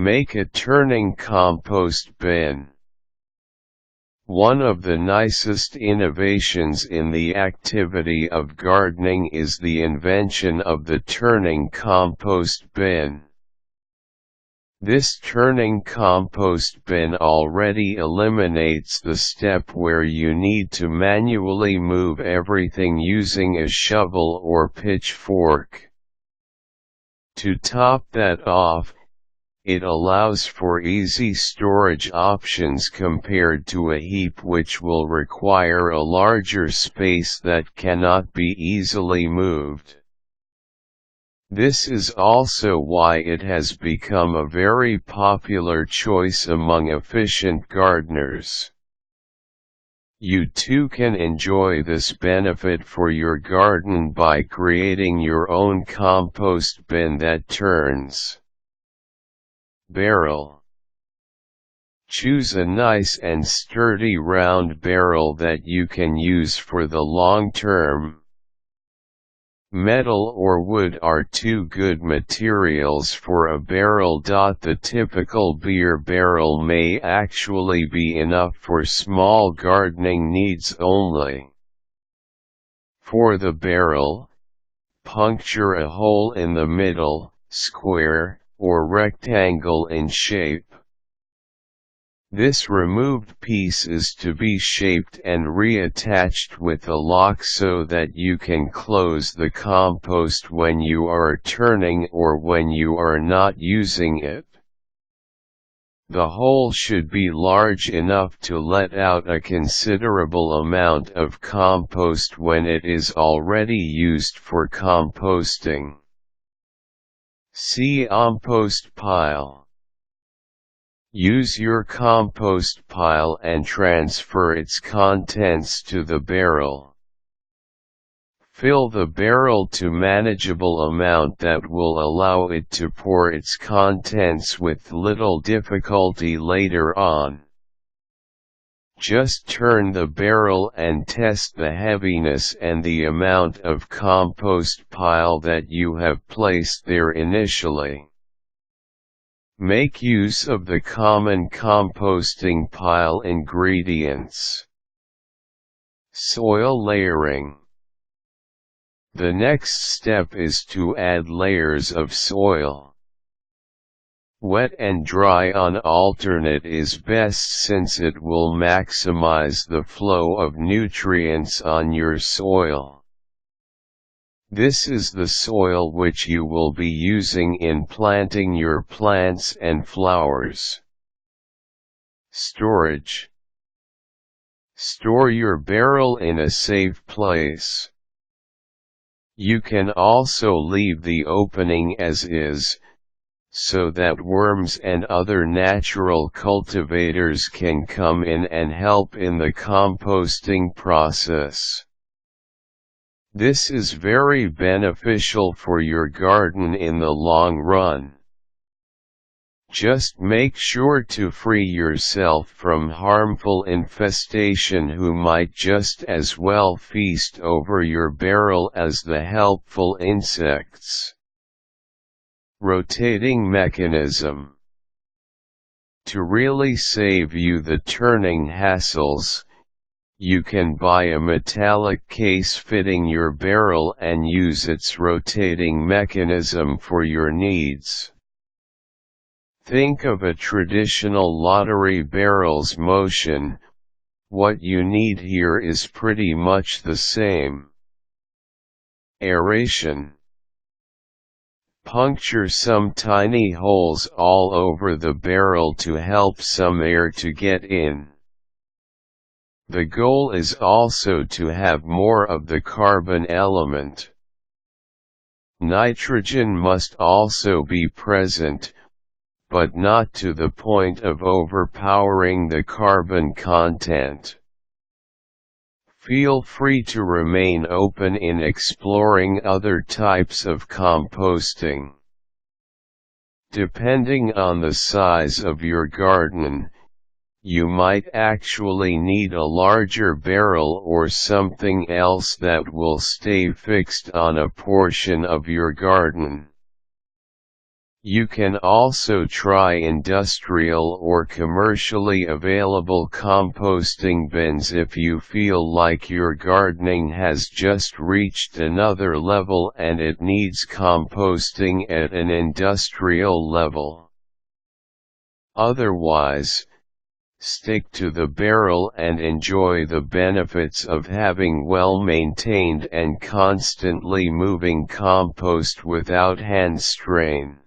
Make a turning compost bin. One of the nicest innovations in the activity of gardening is the invention of the turning compost bin. This turning compost bin already eliminates the step where you need to manually move everything using a shovel or pitchfork. To top that off, it allows for easy storage options compared to a heap, which will require a larger space that cannot be easily moved. This is also why it has become a very popular choice among efficient gardeners. You too can enjoy this benefit for your garden by creating your own compost bin that turns. Barrel. Choose a nice and sturdy round barrel that you can use for the long term. Metal or wood are two good materials for a barrel. The typical beer barrel may actually be enough for small gardening needs only. For the barrel, puncture a hole in the middle, square, or rectangle in shape. This removed piece is to be shaped and reattached with a lock so that you can close the compost when you are turning or when you are not using it. The hole should be large enough to let out a considerable amount of compost when it is already used for composting. See compost pile. Use your compost pile and transfer its contents to the barrel. Fill the barrel to manageable amount that will allow it to pour its contents with little difficulty later on. Just turn the barrel and test the heaviness and the amount of compost pile that you have placed there initially. Make use of the common composting pile ingredients. Soil layering. The next step is to add layers of soil. Wet and dry on alternate is best since it will maximize the flow of nutrients on your soil. This is the soil which you will be using in planting your plants and flowers. Storage. Store your barrel in a safe place. You can also leave the opening as is, so that worms and other natural cultivators can come in and help in the composting process. This is very beneficial for your garden in the long run. Just make sure to free yourself from harmful infestation who might just as well feast over your barrel as the helpful insects. Rotating mechanism. To really save you the turning hassles, you can buy a metallic case fitting your barrel and use its rotating mechanism for your needs. Think of a traditional lottery barrel's motion. What you need here is pretty much the same. Aeration. Puncture some tiny holes all over the barrel to help some air to get in. The goal is also to have more of the carbon element. Nitrogen must also be present, but not to the point of overpowering the carbon content. Feel free to remain open in exploring other types of composting. Depending on the size of your garden, you might actually need a larger barrel or something else that will stay fixed on a portion of your garden. You can also try industrial or commercially available composting bins if you feel like your gardening has just reached another level and it needs composting at an industrial level. Otherwise, stick to the barrel and enjoy the benefits of having well-maintained and constantly moving compost without hand strain.